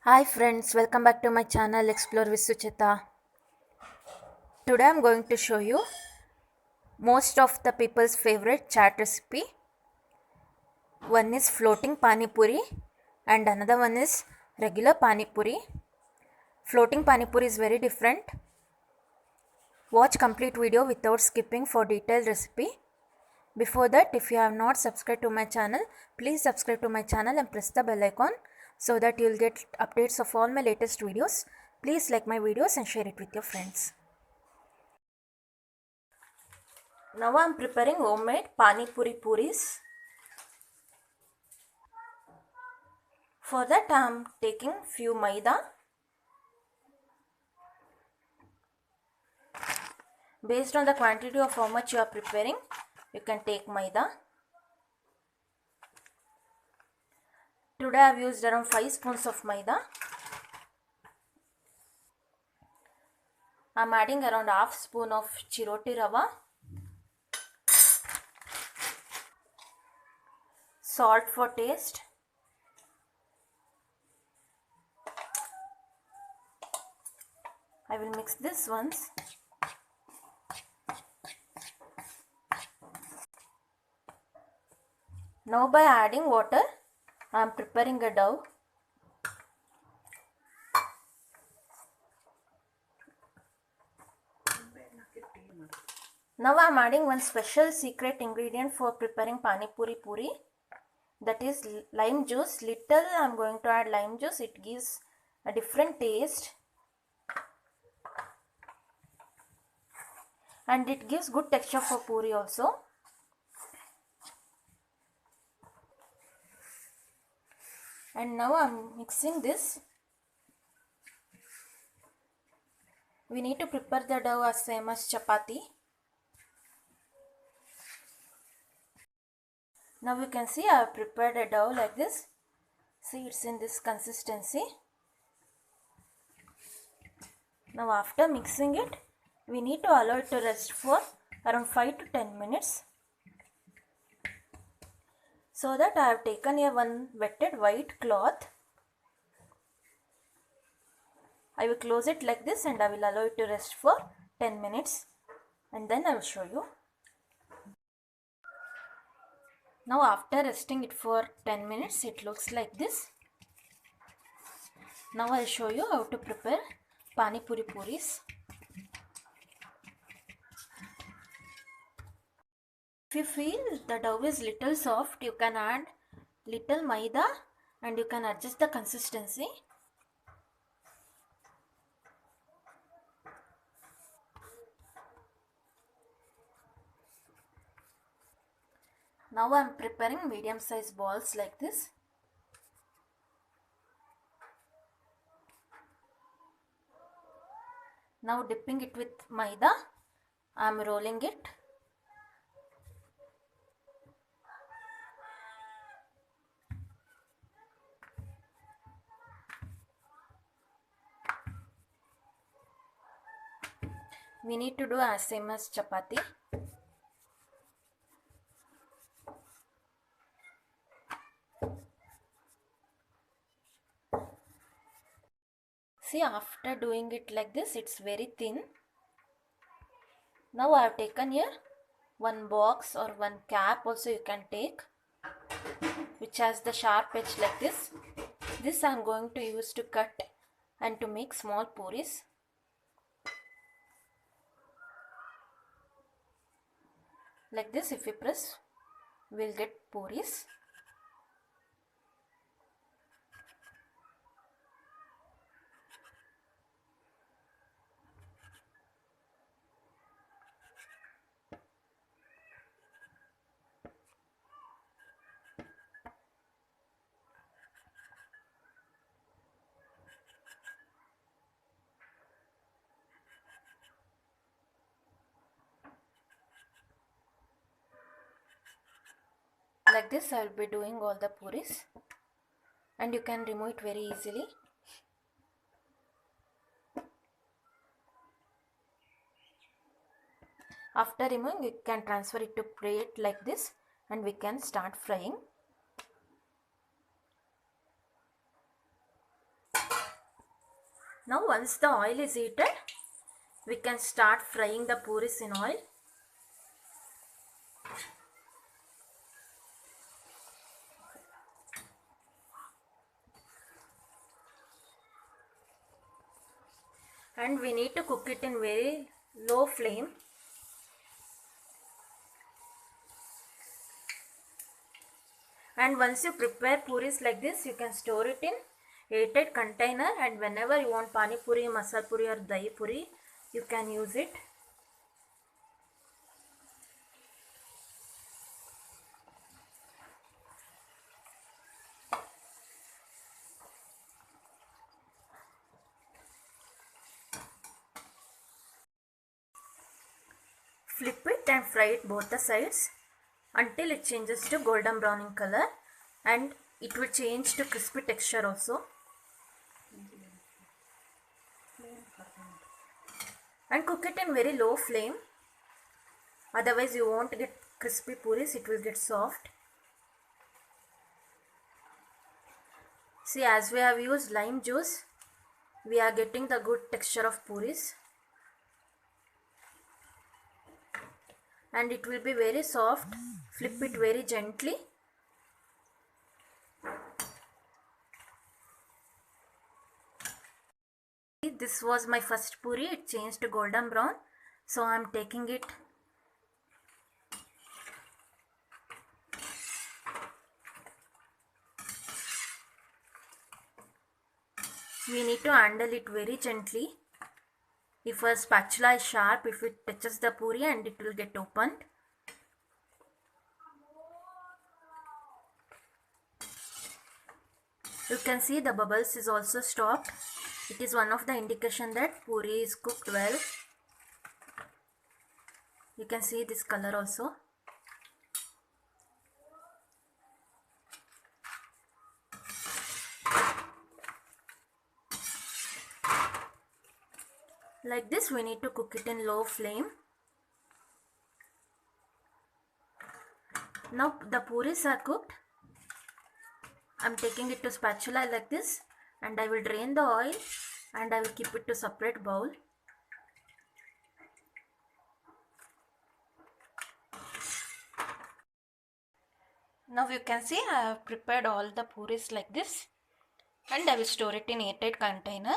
Hi friends, welcome back to my channel Explore with Suchita. Today I'm going to show you most of the people's favorite chat recipe. One is floating pani puri and another one is regular pani puri. Floating pani puri is very different. Watch complete video without skipping for detailed recipe. Before that, if you have not subscribed to my channel, please subscribe to my channel and press the bell icon so that you'll get updates of all my latest videos. Please like my videos and share it with your friends. Now I am preparing homemade pani puri puris. For that I am taking few maida. Based on the quantity of how much you are preparing, you can take maida. Today I have used around 5 spoons of maida. I am adding around half spoon of chiroti rava, salt for taste, I will mix this once. Now by adding water, I am preparing a dough. Now I am adding one special secret ingredient for preparing pani puri puri. That is lime juice. Little I am going to add lime juice. It gives a different taste. And it gives good texture for puri also. And now I am mixing this. We need to prepare the dough as same as chapati. Now you can see I have prepared a dough like this. See, it's in this consistency. Now after mixing it, we need to allow it to rest for around 5 to 10 minutes. So that I have taken a one wetted white cloth. I will close it like this and I will allow it to rest for 10 minutes and then I will show you. Now after resting it for 10 minutes, it looks like this. Now I will show you how to prepare pani puri puris. If you feel the dough is little soft, you can add little maida and you can adjust the consistency. Now I am preparing medium size balls like this. Now dipping it with maida, I am rolling it. We need to do as same as chapati. See, after doing it like this, it's very thin. Now I have taken here one box or one cap also you can take, which has the sharp edge like this. This I am going to use to cut and to make small puris. Like this, if we press, we'll get puris. Like this I will be doing all the puris and you can remove it very easily. After removing, you can transfer it to plate like this and we can start frying. Now once the oil is heated, we can start frying the puris in oil. And we need to cook it in very low flame. And once you prepare puris like this, you can store it in airtight container, and whenever you want pani puri, masala puri or dahi puri, you can use it. Flip it and fry it both the sides until it changes to golden brown in color, and it will change to crispy texture also. And cook it in very low flame, otherwise you won't get crispy puris, it will get soft. See, as we have used lime juice, we are getting the good texture of puris, and it will be very soft. Flip it very gently. This was my first puri, it changed to golden brown, so I am taking it. We need to handle it very gently. If a spatula is sharp, if it touches the puri, and it will get opened. You can see the bubbles is also stopped. It is one of the indication that puri is cooked well. You can see this color also. Like this, we need to cook it in low flame. Now the puris are cooked. I am taking it to spatula like this, and I will drain the oil and I will keep it to separate bowl. Now you can see I have prepared all the puris like this, and I will store it in airtight container.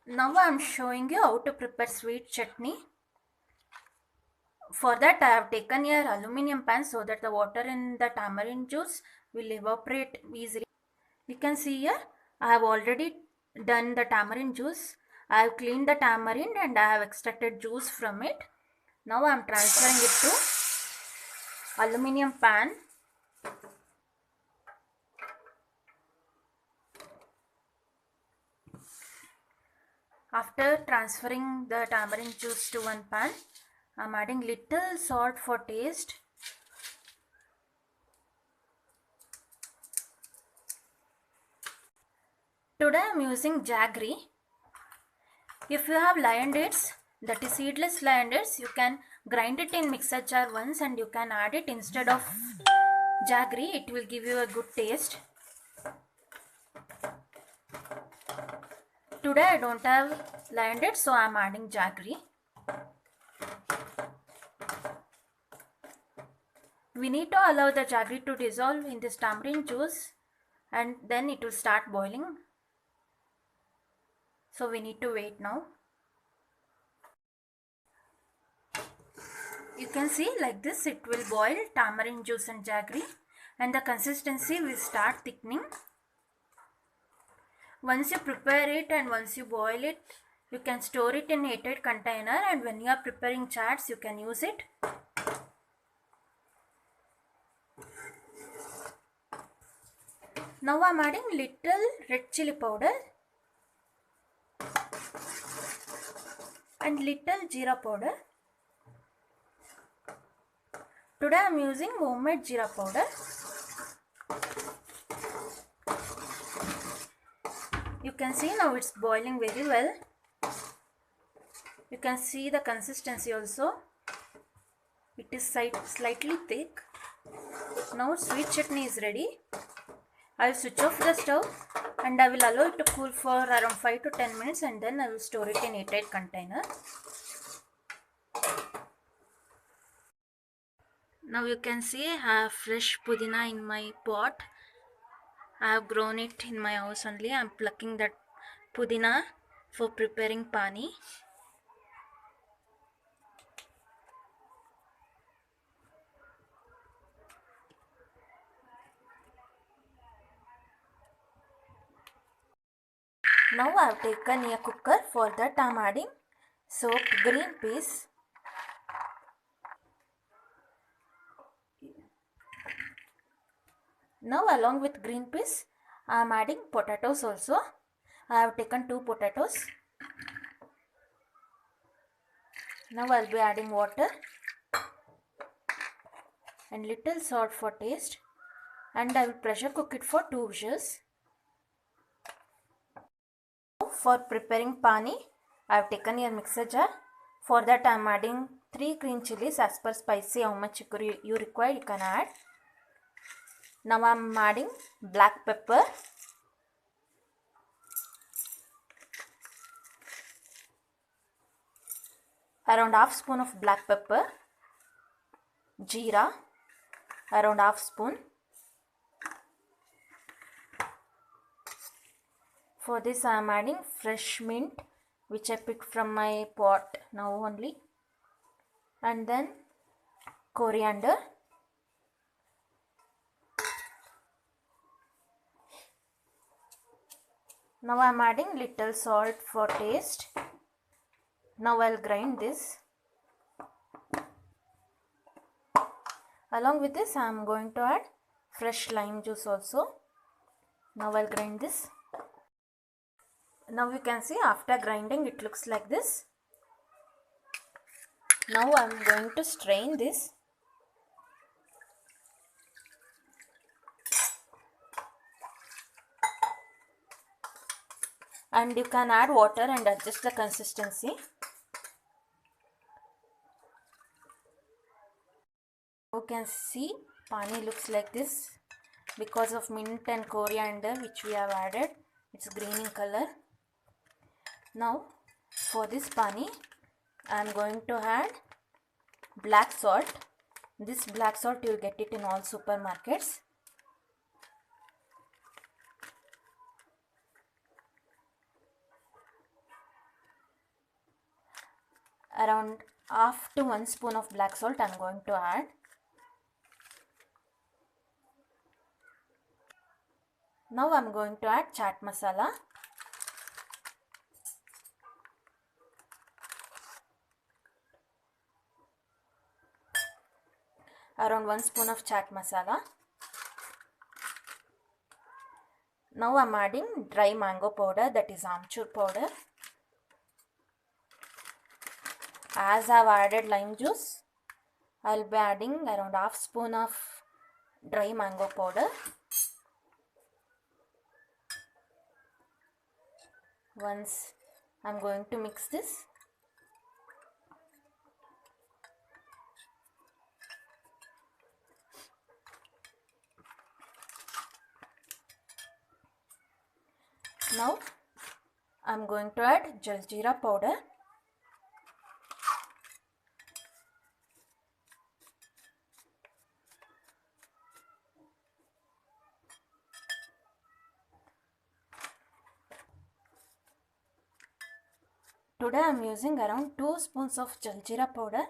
Now I am showing you how to prepare sweet chutney. For that, I have taken here aluminum pan so that the water in the tamarind juice will evaporate easily. You can see here I have already done the tamarind juice. I have cleaned the tamarind and I have extracted juice from it. Now I am transferring it to aluminum pan. After transferring the tamarind juice to one pan, I am adding little salt for taste. Today I am using jaggery. If you have lion dates, that is seedless lion dates, you can grind it in mixer jar once and you can add it instead of jaggery. It will give you a good taste. Today I don't have lion dates, so I am adding jaggery. We need to allow the jaggery to dissolve in this tamarind juice, and then it will start boiling. So we need to wait now. You can see like this, it will boil tamarind juice and jaggery, and the consistency will start thickening. Once you prepare it and once you boil it, you can store it in airtight container, and when you are preparing chats, you can use it. Now I am adding little red chili powder and little jeera powder. Today I am using homemade jeera powder. You can see now it's boiling very well. You can see the consistency also. It is slightly thick. Now sweet chutney is ready. I will switch off the stove and I will allow it to cool for around 5 to 10 minutes and then I will store it in airtight container. Now you can see I have fresh pudina in my pot. I have grown it in my house only. I am plucking that pudina for preparing pani. Now I have taken a cooker. For that I am adding soaked green peas. Now along with green peas I am adding potatoes also. I have taken 2 potatoes. Now I will be adding water and little salt for taste and I will pressure cook it for 2 whistles. For preparing pani, I have taken a mixer jar. For that I am adding 3 green chilies. As per spicy how much you require you can add. Now I am adding black pepper, around half spoon of black pepper, jeera, around half spoon. For this I am adding fresh mint which I picked from my pot now only, and then coriander, now I am adding little salt for taste. Now I will grind this. Along with this I am going to add fresh lime juice also. Now I will grind this. Now you can see after grinding it looks like this. Now I am going to strain this. And you can add water and adjust the consistency. You can see pani looks like this because of mint and coriander which we have added. It's green in color. Now for this pani I am going to add black salt. This black salt you will get it in all supermarkets. Around half to 1 spoon of black salt I am going to add. Now I am going to add chaat masala. Around 1 spoon of chaat masala. Now I am adding dry mango powder, that is amchur powder. As I have added lime juice, I will be adding around half spoon of dry mango powder. Once I am going to mix this. Now I am going to add jaljeera powder. Today I am using around 2 spoons of jaljeera powder.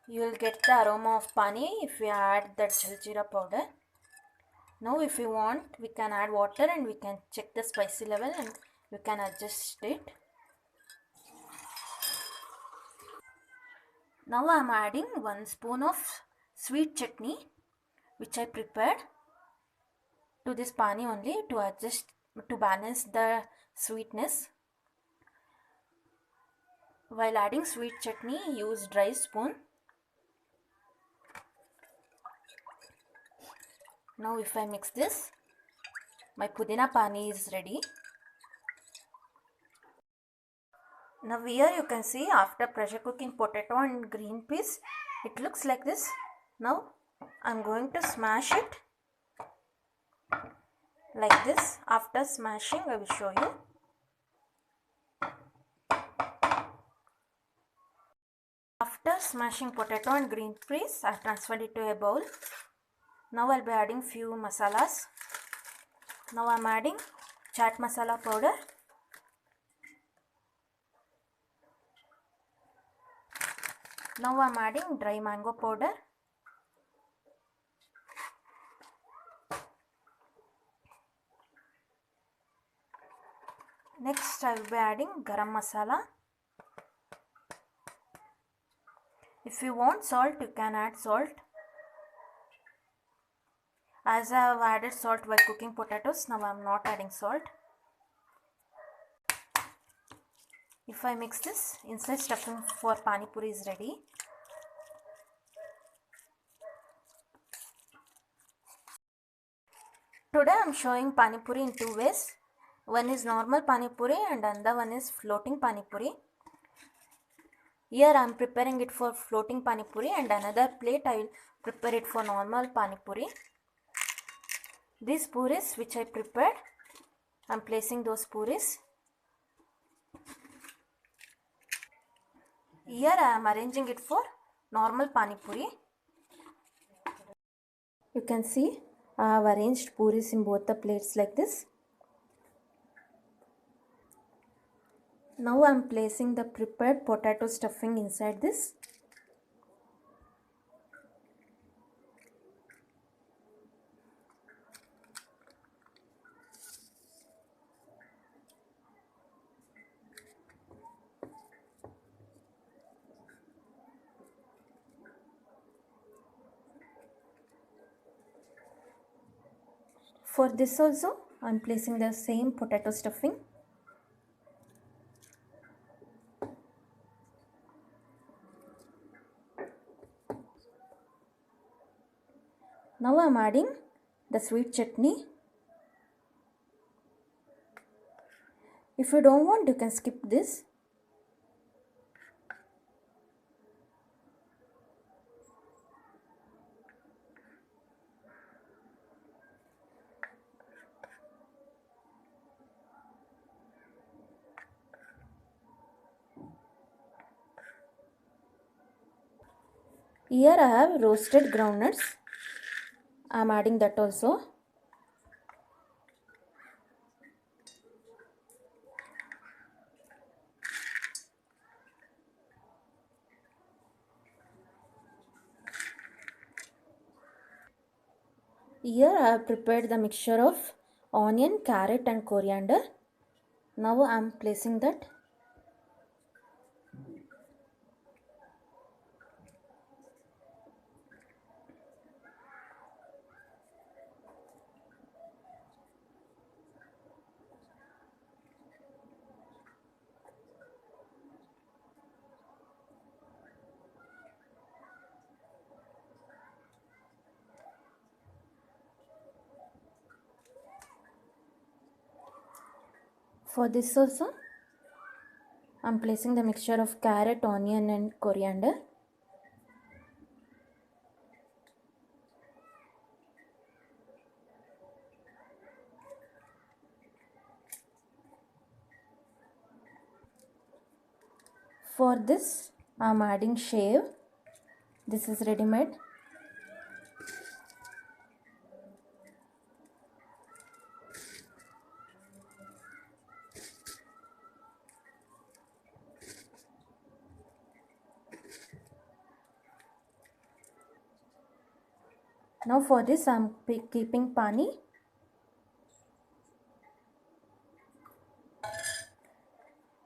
You will get the aroma of pani if you add that jaljeera powder. Now if you want we can add water and we can check the spicy level and we can adjust it. Now I am adding 1 spoon of sweet chutney which I prepared to this pani only to balance the sweetness. While adding sweet chutney, use dry spoon. Now if I mix this, my pudina pani is ready. Now here you can see after pressure cooking potato and green peas, it looks like this. Now I'm going to smash it like this. After smashing, I will show you. After smashing potato and green peas, I transferred it to a bowl. Now I'll be adding few masalas. Now I'm adding chaat masala powder. Now I'm adding dry mango powder. Next I will be adding garam masala. If you want salt, you can add salt. As I have added salt while cooking potatoes, now I am not adding salt. If I mix this, inside stuffing for pani puri is ready. Today I am showing pani puri in two ways. One is normal pani puri and another one is floating pani puri. Here I am preparing it for floating pani puri, and another plate I will prepare it for normal pani puri. These puris which I prepared, I am placing those puris. Here I am arranging it for normal pani puri. You can see I have arranged puris in both the plates like this. Now I am placing the prepared potato stuffing inside this. For this also I am placing the same potato stuffing. Now I am adding the sweet chutney. If you don't want, you can skip this. Here I have roasted groundnuts. I am adding that also. Here I have prepared the mixture of onion, carrot and coriander. Now I am placing that. For this also, I am placing the mixture of carrot, onion and coriander. For this, I am adding shave. This is ready made. Now for this I am keeping pani.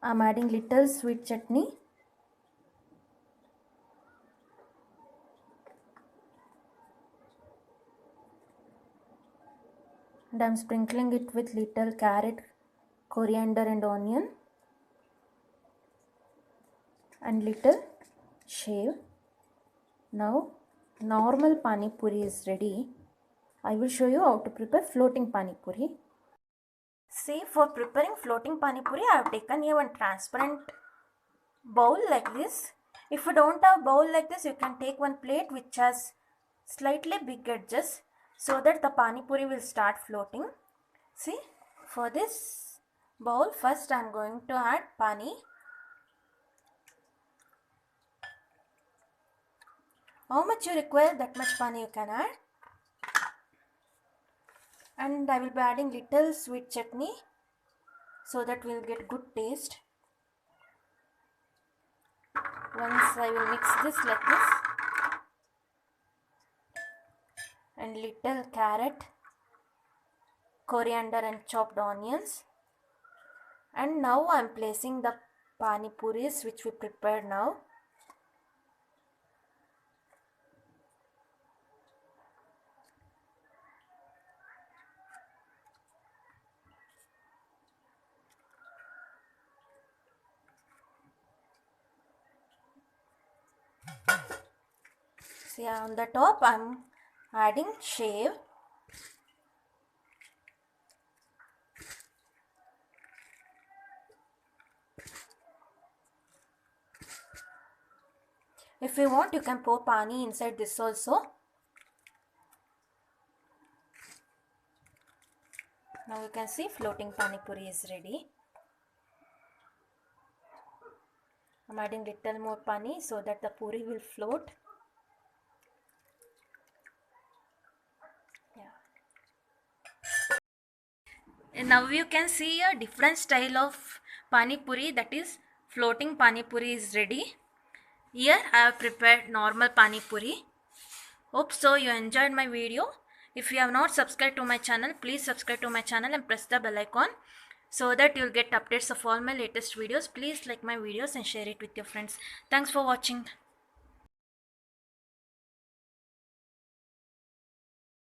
I am adding little sweet chutney. And I am sprinkling it with little carrot, coriander and onion and little shave. Now normal pani puri is ready. I will show you how to prepare floating pani puri. See, for preparing floating pani puri, I have taken here one transparent bowl like this. If you don't have bowl like this, you can take one plate which has slightly big edges so that the pani puri will start floating. See, for this bowl first I am going to add pani. How much you require, that much pani you can add. And I will be adding little sweet chutney so that we will get good taste. Once I will mix this like this, and little carrot, coriander and chopped onions. And now I am placing the pani puris which we prepared now. See, on the top I am adding shave. If you want, you can pour pani inside this also. Now you can see floating pani puri is ready. I am adding little more pani so that the puri will float. And now you can see a different style of pani puri, that is floating pani puri is ready. Here I have prepared normal pani puri. Hope so you enjoyed my video. If you have not subscribed to my channel, please subscribe to my channel and press the bell icon so that you'll get updates of all my latest videos. Please like my videos and share it with your friends. Thanks for watching.